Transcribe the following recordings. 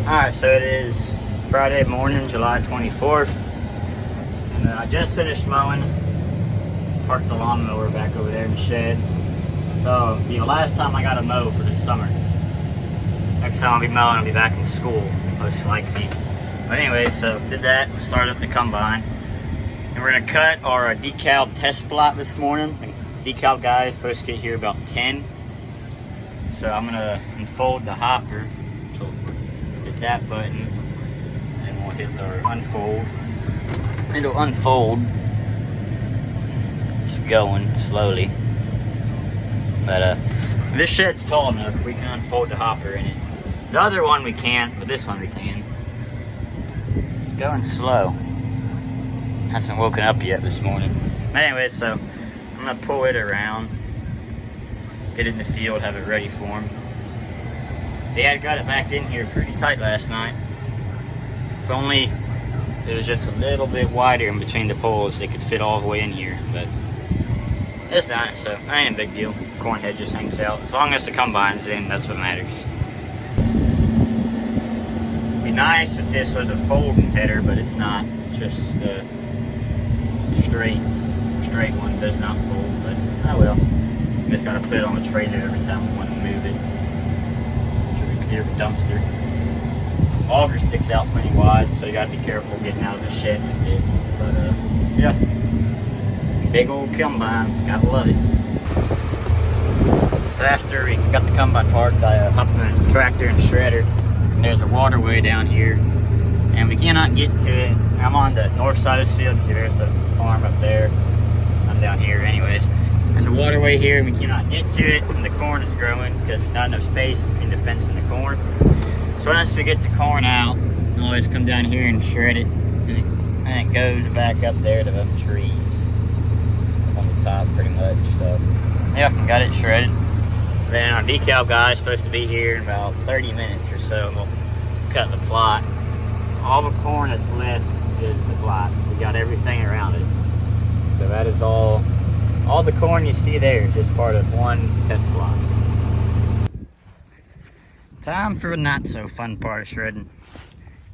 Alright, so it is Friday morning, July 24th. And I just finished mowing. Parked the lawnmower back over there in the shed. So it'll be the last time I got a mow for this summer. Next time I'll be mowing, I'll be back in school, most likely. But anyway, so did that, started up the combine. And we're gonna cut our decal test plot this morning. The decal guy is supposed to get here about 10. So I'm gonna unfold the hopper. So hit that button, and we'll hit our unfold. It'll unfold. Just going slowly. But this shed's tall enough, we can unfold the hopper in it. The other one we can't, but this one we can. It's going slow. Hasn't woken up yet this morning. Anyway, so I'm gonna pull it around, get it in the field, have it ready for him. Dad got it back in here pretty tight last night. If only it was just a little bit wider in between the poles, they could fit all the way in here, but it's not, so that ain't a big deal. Corn head just hangs out. As long as the combine's in, that's what matters. It'd be nice if this was a folding header, but it's not. It's just the straight one does not fold, but I will. Just gotta put it on the trailer every time we want to move it. Should be clear of the dumpster. Auger sticks out plenty wide, so you gotta be careful getting out of the shed with it. But yeah, big old combine, gotta love it. So after we got the combine parked, I hopped in the tractor and shredder, and there's a waterway down here, and we cannot get to it. I'm on the north side of this field, so there's a farm up there. I'm down here anyways. There's a waterway here, and we cannot get to it, and the corn is growing because there's not enough space between the fence and the corn. So once we get the corn out, I'll always come down here and shred it, and it goes back up there to the trees on the top pretty much. So yeah, got it shredded. Then our decal guy is supposed to be here in about 30 minutes or so. We'll cut the plot. All the corn that's left is the plot. We got everything around it. So that is all the corn you see there is just part of one test plot. Time for a not so fun part of shredding.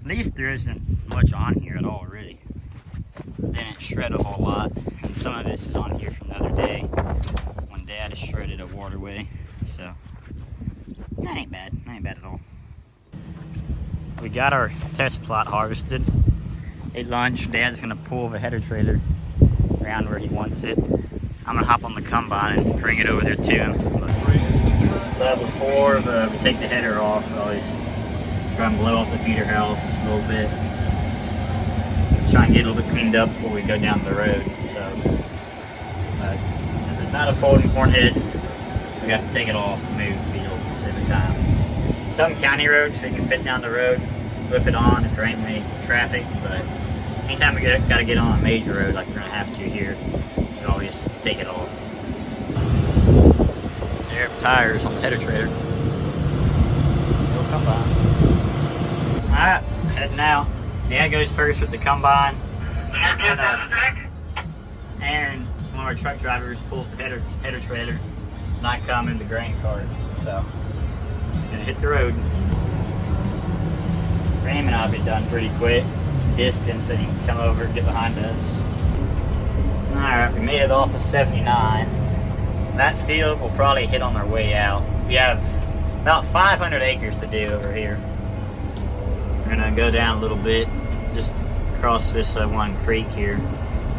At least there isn't much on here at all, really. Didn't shred a whole lot. And some of this is on here from the other day when Dad has shredded a waterway. So that ain't bad. That ain't bad at all. We got our test plot harvested. Ate lunch. Dad's gonna pull the header trailer around where he wants it. I'm gonna hop on the combine and bring it over there to him. So before we take the header off, I always try and blow off the feeder house a little bit. Just try and get a little bit cleaned up before we go down the road. So since it's not a folding corn head, we have to take it off to move fields every time. Some county roads we can fit down the road, lift it on if there ain't any traffic, but anytime we gotta get on a major road like we're gonna have to here, we always take it off. There are tires on the header trailer. It'll come by. Alright, heading out. Dad goes first with the combine. And Aaron, one of our truck drivers, pulls the header trailer. And I come in the grain cart. So, gonna hit the road. Ram and I'll be done pretty quick. Distance, and he can come over and get behind us. Alright, we made it off of 79. That field will probably hit on our way out. We have about 500 acres to do over here. We're gonna go down a little bit, just across this one creek here.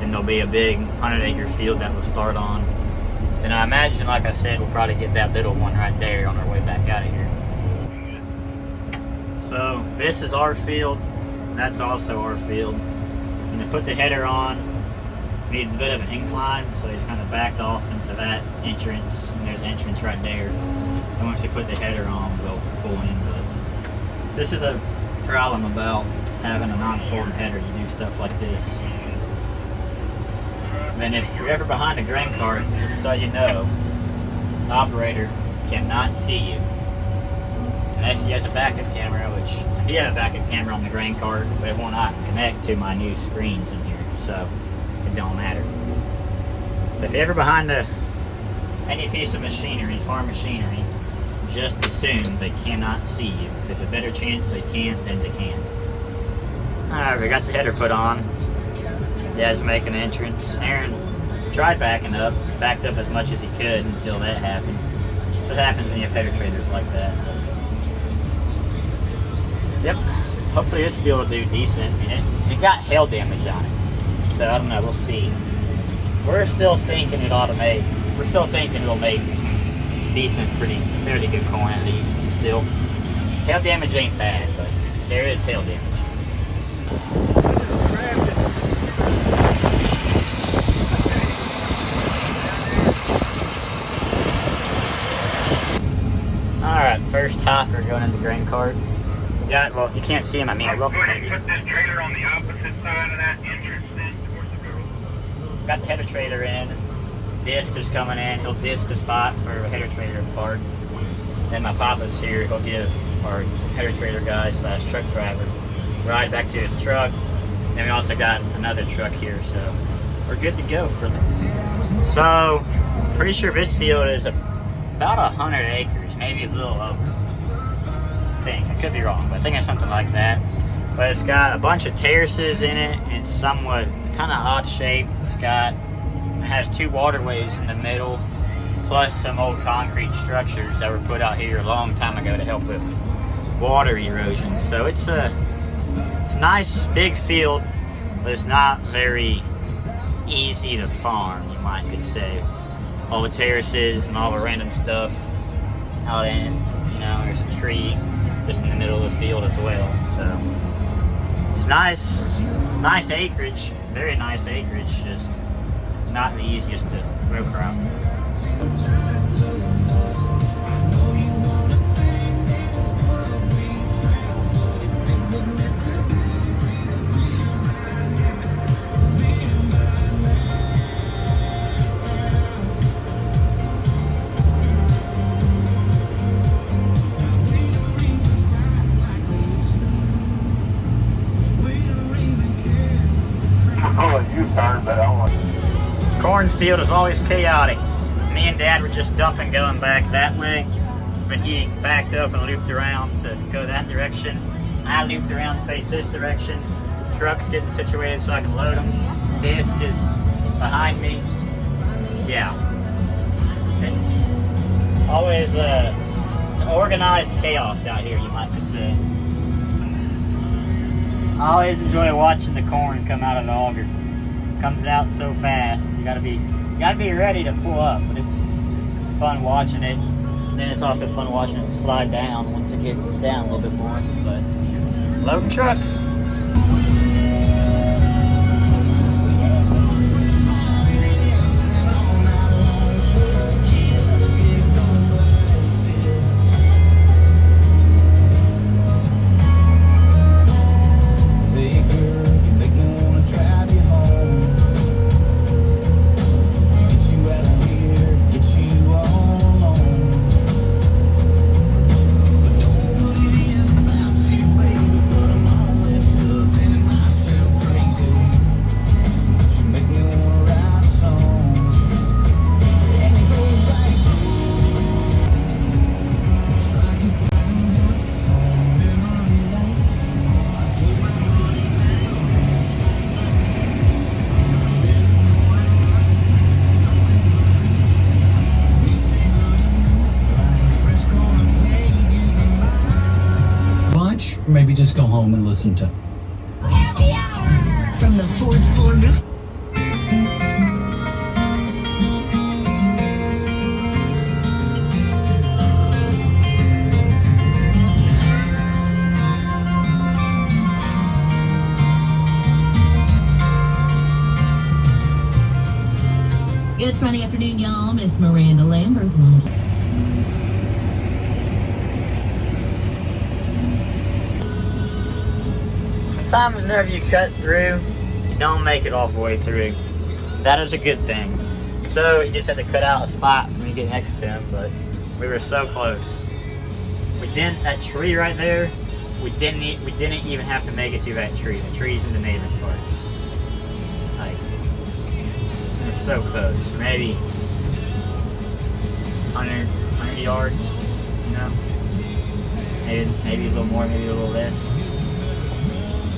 And there'll be a big 100-acre field that we'll start on. And I imagine, like I said, we'll probably get that little one right there on our way back out of here. So this is our field. That's also our field. And to put the header on, we need a bit of an incline, so he's kind of backed off into that entrance, and there's an entrance right there. And once we put the header on, we'll pull in. But this is a problem about having a non-folding header. You do stuff like this. And if you're ever behind a grain cart, just so you know, the operator cannot see you. Unless he has a backup camera, which I do have a backup camera on the grain cart, but it will not connect to my new screens in here, so it don't matter. So if you're ever behind any piece of machinery, farm machinery, just assume they cannot see you. If there's a better chance they can't, then they can. Alright, we got the header put on. Dad's making an entrance. Aaron tried backing up, backed up as much as he could until that happened. That's what happens when you have header trailers like that. Yep, hopefully this field will do decent. I mean, it got hail damage on it, so I don't know, we'll see. We're still thinking it ought to make, we're still thinking it'll make decent, fairly good corn at least, still. Hail damage ain't bad, but there is hail damage. Alright, first hopper going in the grain cart. Well, you can't see him, I mean, I will. Go ahead and put this trailer on the opposite side of that entrance then towards the road. Got the header trailer in. Disc is coming in. He'll disc the spot for a header trailer part. Then my papa's here. He'll give our header trailer guy / truck driver ride back to his truck. Then we also got another truck here, so we're good to go for that. So, pretty sure this field is about 100 acres, maybe a little over. I could be wrong, but I think it's something like that. But it's got a bunch of terraces in it. It's kind of odd shaped. It has 2 waterways in the middle, plus some old concrete structures that were put out here a long time ago to help with water erosion. So it's a nice big field, but it's not very easy to farm, you might could say. All the terraces and all the random stuff out in, there's a tree just in the middle of the field as well. So it's nice acreage, very nice acreage, just not the easiest to grow crop. Cornfield is always chaotic. Me and Dad were just dumping going back that way, but he backed up and looped around to go that direction. I looped around to face this direction. Truck's getting situated so I can load them. Disc is behind me. Yeah. It's always it's organized chaos out here, you might could say. I always enjoy watching the corn come out of the auger. Comes out so fast. You gotta be ready to pull up, but it's fun watching it. And then it's also fun watching it slide down once it gets down a little bit more. But loading trucks. Maybe just go home and listen to Happy Hour from the 4th floor roof. Good Friday afternoon, y'all. Miss Miranda Lambert. Sometimes whenever you cut through, you don't make it all the way through. That is a good thing. So you just had to cut out a spot when you get next to him, but we were so close. That tree right there, we didn't even have to make it to that tree. The tree's in the neighbor's part. Like, it was so close. Maybe 100 yards. know. Maybe a little more, maybe a little less.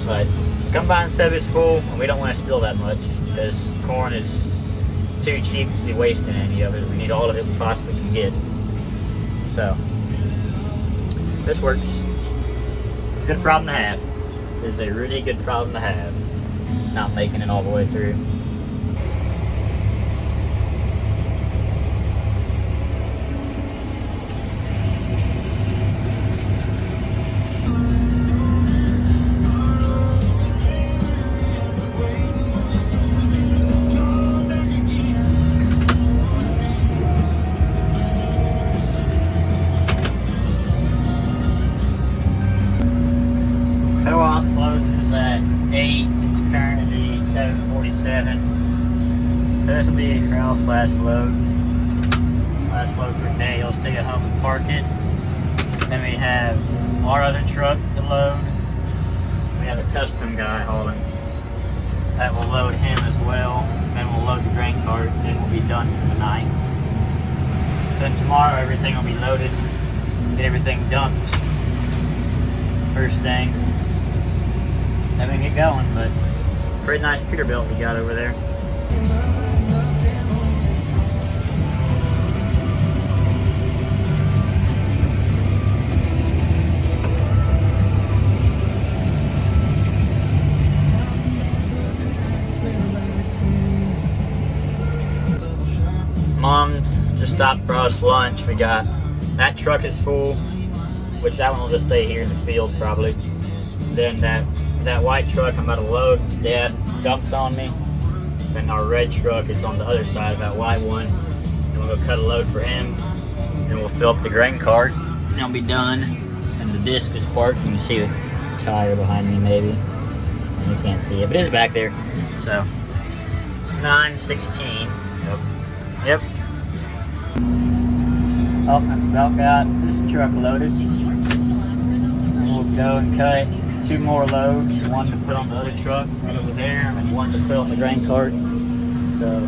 But combine sub is full, and we don't want to spill that much because corn is too cheap to be wasting any of it. We need all of it we possibly can get. So this works. It's a good problem to have. It's a really good problem to have. Not making it all the way through. Co-op closes at 8. It's currently 7:47. So this will be Ralph's last load. Last load for the day. He'll take it home and park it. Then we have our other truck to load. We have a custom guy hauling. That will load him as well. Then we'll load the grain cart. Then we'll be done for the night. So tomorrow everything will be loaded. Get everything dumped first thing. Then we get going, but pretty nice Peterbilt we got over there. Mom just stopped for us lunch. We got, that truck is full, which that one will just stay here in the field probably. Then that white truck I'm about to load, his dad dumps on me. Then our red truck is on the other side of that white one. And we'll go cut a load for him. Then we'll fill up the grain cart. And I'll be done. And the disc is parked. You can see the tire behind me maybe. And you can't see it, but it is back there. So it's 9:16. Yep. Oh, that's about got this truck loaded. And we'll go and cut 2 more loads, one to put on the other truck right over there, and one to put on the grain cart. So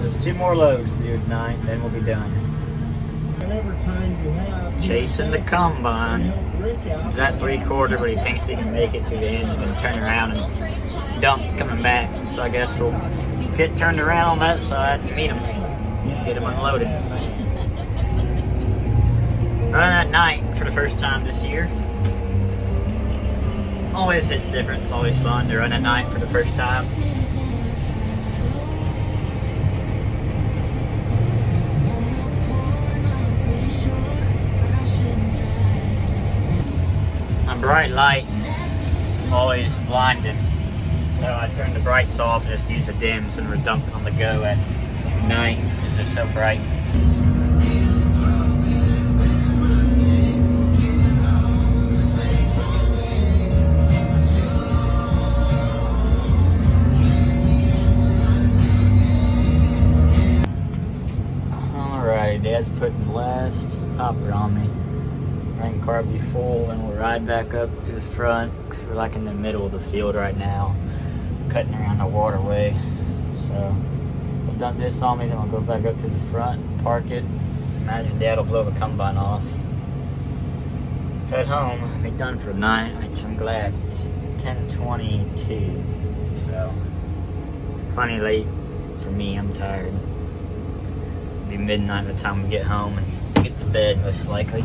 there's 2 more loads to do tonight, then we'll be done. Chasing the combine. He's at 3/4, but he thinks he can make it to the end and then turn around and dump coming back. So I guess we'll get turned around on that side and meet him. Get him unloaded. Running at night for the first time this year. Always hits different. It's always fun to run at night for the first time. My bright lights always blinding. So I turn the brights off and just use the dims and we're dumping on the go at night because they're so bright. Alrighty, Dad's putting the last hopper on me. Grain cart will be full and we'll ride back up to the front because we're like in the middle of the field right now, cutting around the waterway. So we'll dump this on me, then we'll go back up to the front, park it. Imagine Dad will blow the combine off. Head home, be done for the night, which I'm glad. It's 10:22, so it's plenty late for me. I'm tired. It'll be midnight by the time we get home and get to bed most likely.